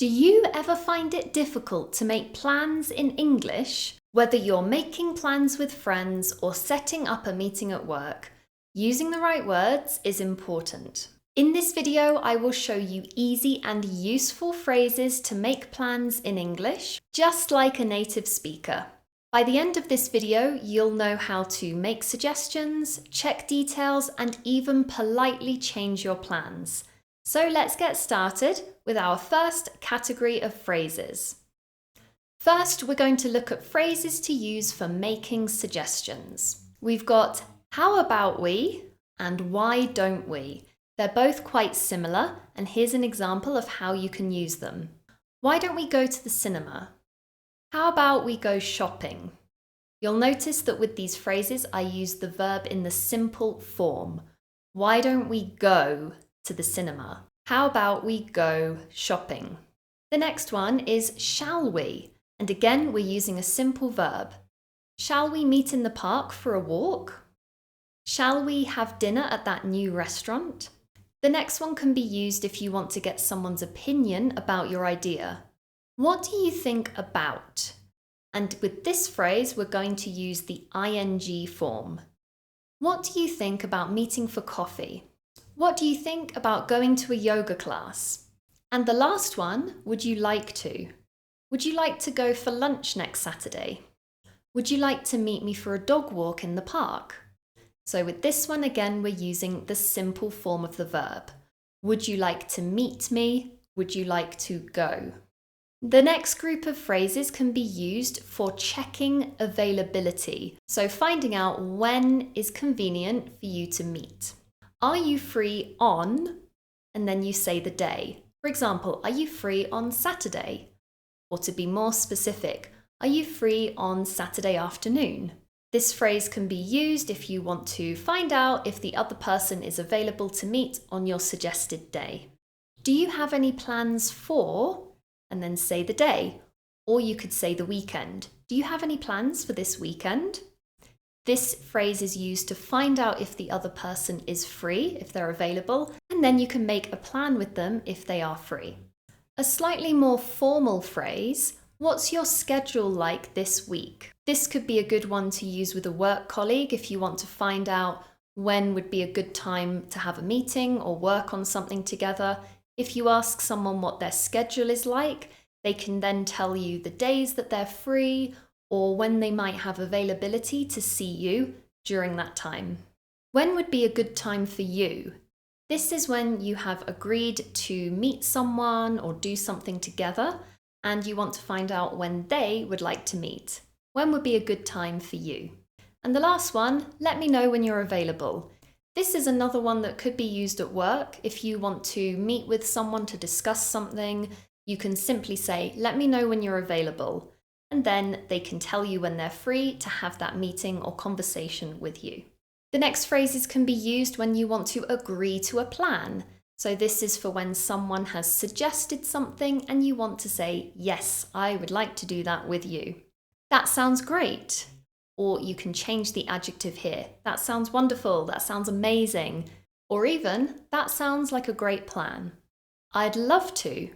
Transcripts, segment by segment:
Do you ever find it difficult to make plans in English? Whether you're making plans with friends or setting up a meeting at work, using the right words is important. In this video, I will show you easy and useful phrases to make plans in English, just like a native speaker. By the end of this video, you'll know how to make suggestions, check details, and even politely change your plans. So let's get started with our first category of phrases. First, we're going to look at phrases to use for making suggestions. We've got how about we and why don't we? They're both quite similar, and here's an example of how you can use them. Why don't we go to the cinema? How about we go shopping? You'll notice that with these phrases, I use the verb in the simple form. Why don't we go to the cinema? How about we go shopping? The next one is shall we? And again, we're using a simple verb. Shall we meet in the park for a walk? Shall we have dinner at that new restaurant? The next one can be used if you want to get someone's opinion about your idea. What do you think about? And with this phrase, we're going to use the ing form. What do you think about meeting for coffee? What do you think about going to a yoga class? And the last one, would you like to? Would you like to go for lunch next Saturday? Would you like to meet me for a dog walk in the park? So with this one, again, we're using the simple form of the verb. Would you like to meet me? Would you like to go? The next group of phrases can be used for checking availability. So finding out when is convenient for you to meet. Are you free on? And then you say the day. For example, are you free on Saturday? Or to be more specific, are you free on Saturday afternoon? This phrase can be used if you want to find out if the other person is available to meet on your suggested day. Do you have any plans for? And then say the day. Or you could say the weekend. Do you have any plans for this weekend? This phrase is used to find out if the other person is free, if they're available, and then you can make a plan with them if they are free. A slightly more formal phrase, what's your schedule like this week? This could be a good one to use with a work colleague if you want to find out when would be a good time to have a meeting or work on something together. If you ask someone what their schedule is like, they can then tell you the days that they're free or when they might have availability to see you during that time. When would be a good time for you? This is when you have agreed to meet someone or do something together and you want to find out when they would like to meet. When would be a good time for you? And the last one, let me know when you're available. This is another one that could be used at work. If you want to meet with someone to discuss something, you can simply say, let me know when you're available. And then they can tell you when they're free to have that meeting or conversation with you. The next phrases can be used when you want to agree to a plan. So this is for when someone has suggested something and you want to say, yes, I would like to do that with you. That sounds great. Or you can change the adjective here. That sounds wonderful. That sounds amazing. Or even, that sounds like a great plan. I'd love to.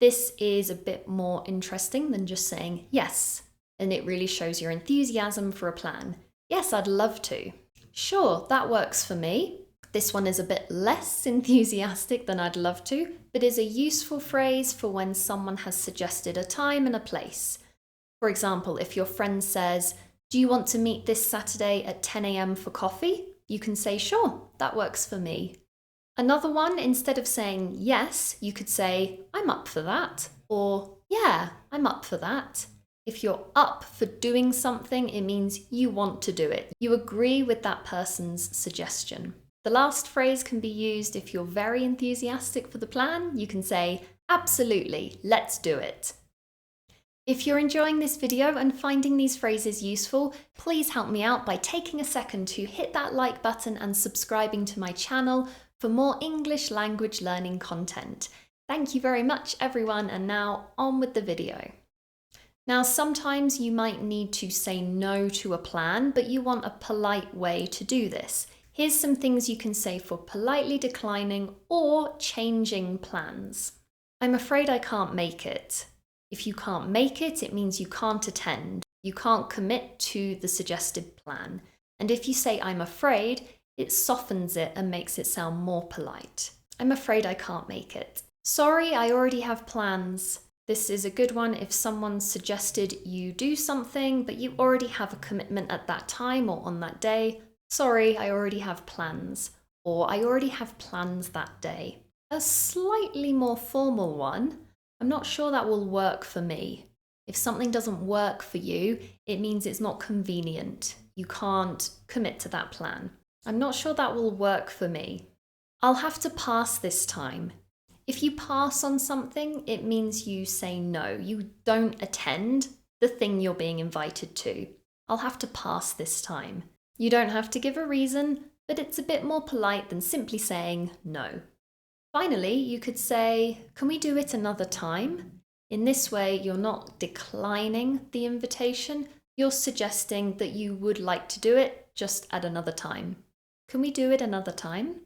This is a bit more interesting than just saying yes, and it really shows your enthusiasm for a plan. Yes, I'd love to. Sure, that works for me. This one is a bit less enthusiastic than I'd love to, but is a useful phrase for when someone has suggested a time and a place. For example, if your friend says, do you want to meet this Saturday at 10 a.m. for coffee? You can say, sure, that works for me. Another one, instead of saying yes, you could say, I'm up for that, or yeah, I'm up for that. If you're up for doing something, it means you want to do it. You agree with that person's suggestion. The last phrase can be used if you're very enthusiastic for the plan. You can say, absolutely, let's do it. If you're enjoying this video and finding these phrases useful, please help me out by taking a second to hit that like button and subscribing to my channel for more English language learning content. Thank you very much, everyone, and now on with the video. Now, sometimes you might need to say no to a plan, but you want a polite way to do this. Here's some things you can say for politely declining or changing plans. I'm afraid I can't make it. If you can't make it, it means you can't attend. You can't commit to the suggested plan. And if you say I'm afraid, it softens it and makes it sound more polite. I'm afraid I can't make it. Sorry, I already have plans. This is a good one if someone suggested you do something, but you already have a commitment at that time or on that day. Sorry, I already have plans. Or I already have plans that day. A slightly more formal one, I'm not sure that will work for me. If something doesn't work for you, it means it's not convenient. You can't commit to that plan. I'm not sure that will work for me. I'll have to pass this time. If you pass on something, it means you say no. You don't attend the thing you're being invited to. I'll have to pass this time. You don't have to give a reason, but it's a bit more polite than simply saying no. Finally, you could say, can we do it another time? In this way, you're not declining the invitation, you're suggesting that you would like to do it just at another time. Can we do it another time?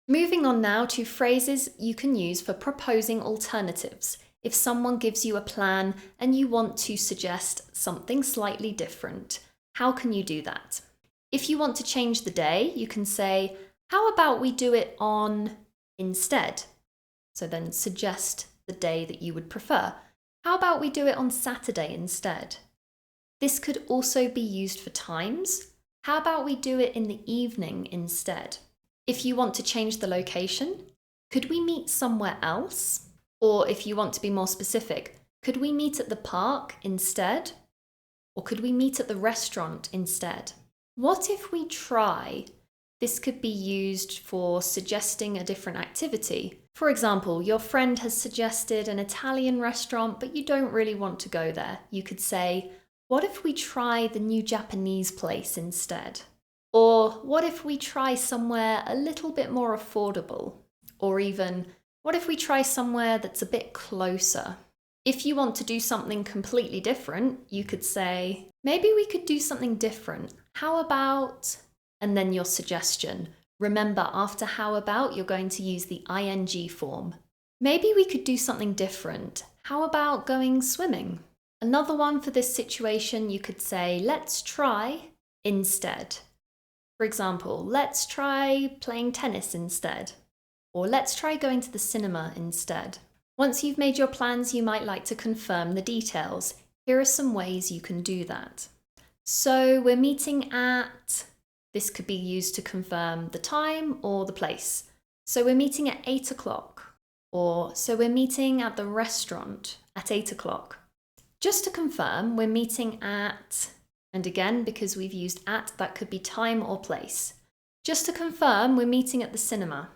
Moving on now to phrases you can use for proposing alternatives. If someone gives you a plan and you want to suggest something slightly different, how can you do that? If you want to change the day, you can say, how about we do it on instead? So then suggest the day that you would prefer. How about we do it on Saturday instead? This could also be used for times. How about we do it in the evening instead? If you want to change the location, could we meet somewhere else? Or if you want to be more specific, could we meet at the park instead? Or could we meet at the restaurant instead? What if we try? This could be used for suggesting a different activity. For example, your friend has suggested an Italian restaurant, but you don't really want to go there. You could say, what if we try the new Japanese place instead? Or what if we try somewhere a little bit more affordable? Or even, what if we try somewhere that's a bit closer? If you want to do something completely different, you could say, maybe we could do something different. How about, and then your suggestion. Remember, after how about, you're going to use the ing form. Maybe we could do something different. How about going swimming? Another one for this situation, you could say, let's try instead. For example, let's try playing tennis instead. Or let's try going to the cinema instead. Once you've made your plans, you might like to confirm the details. Here are some ways you can do that. So we're meeting at, this could be used to confirm the time or the place. So we're meeting at 8 o'clock. Or so we're meeting at the restaurant at 8 o'clock. Just to confirm, we're meeting at, and again, because we've used at, that could be time or place. Just to confirm, we're meeting at the cinema.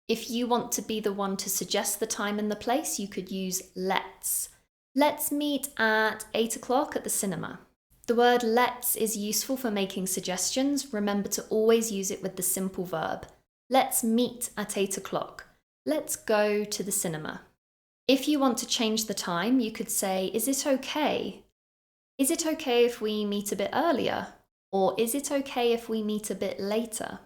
If you want to be the one to suggest the time and the place, you could use let's. Let's meet at 8 o'clock at the cinema. The word let's is useful for making suggestions. Remember to always use it with the simple verb. Let's meet at 8 o'clock. Let's go to the cinema. If you want to change the time, you could say, is it okay? Is it okay if we meet a bit earlier? Or is it okay if we meet a bit later?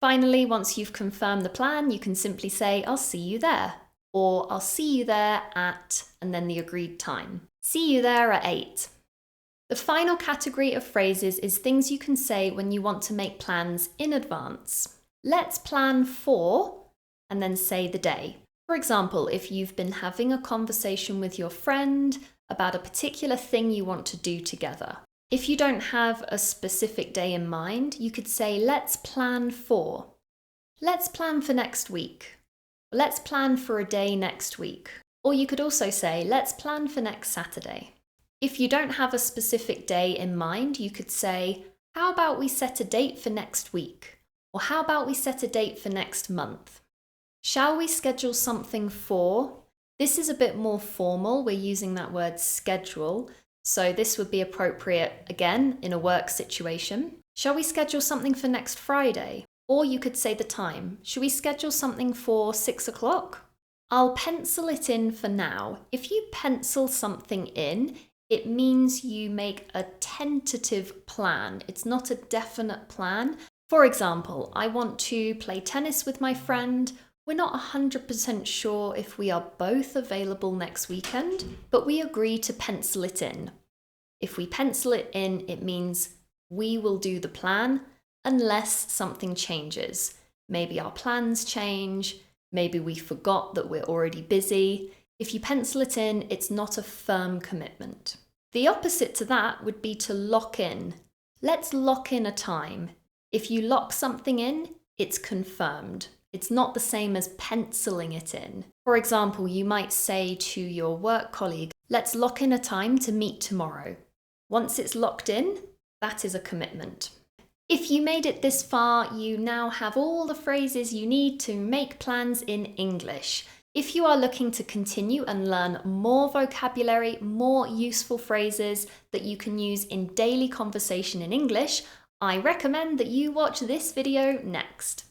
Finally, once you've confirmed the plan, you can simply say, I'll see you there. Or I'll see you there at, and then the agreed time. See you there at 8. The final category of phrases is things you can say when you want to make plans in advance. Let's plan for, and then say the day. For example, if you've been having a conversation with your friend about a particular thing you want to do together. If you don't have a specific day in mind, you could say, let's plan for. Let's plan for next week. Let's plan for a day next week. Or you could also say, let's plan for next Saturday. If you don't have a specific day in mind, you could say, how about we set a date for next week? Or how about we set a date for next month? Shall we schedule something for? This is a bit more formal. We're using that word schedule. So this would be appropriate, again, in a work situation. Shall we schedule something for next Friday? Or you could say the time. Should we schedule something for 6 o'clock? I'll pencil it in for now. If you pencil something in, it means you make a tentative plan. It's not a definite plan. For example, I want to play tennis with my friend We're not 100% sure if we are both available next weekend, but we agree to pencil it in. If we pencil it in, it means we will do the plan unless something changes. Maybe our plans change, maybe we forgot that we're already busy. If you pencil it in, it's not a firm commitment. The opposite to that would be to lock in. Let's lock in a time. If you lock something in, it's confirmed. It's not the same as penciling it in. For example, you might say to your work colleague, let's lock in a time to meet tomorrow. Once it's locked in, that is a commitment. If you made it this far, you now have all the phrases you need to make plans in English. If you are looking to continue and learn more vocabulary, more useful phrases that you can use in daily conversation in English, I recommend that you watch this video next.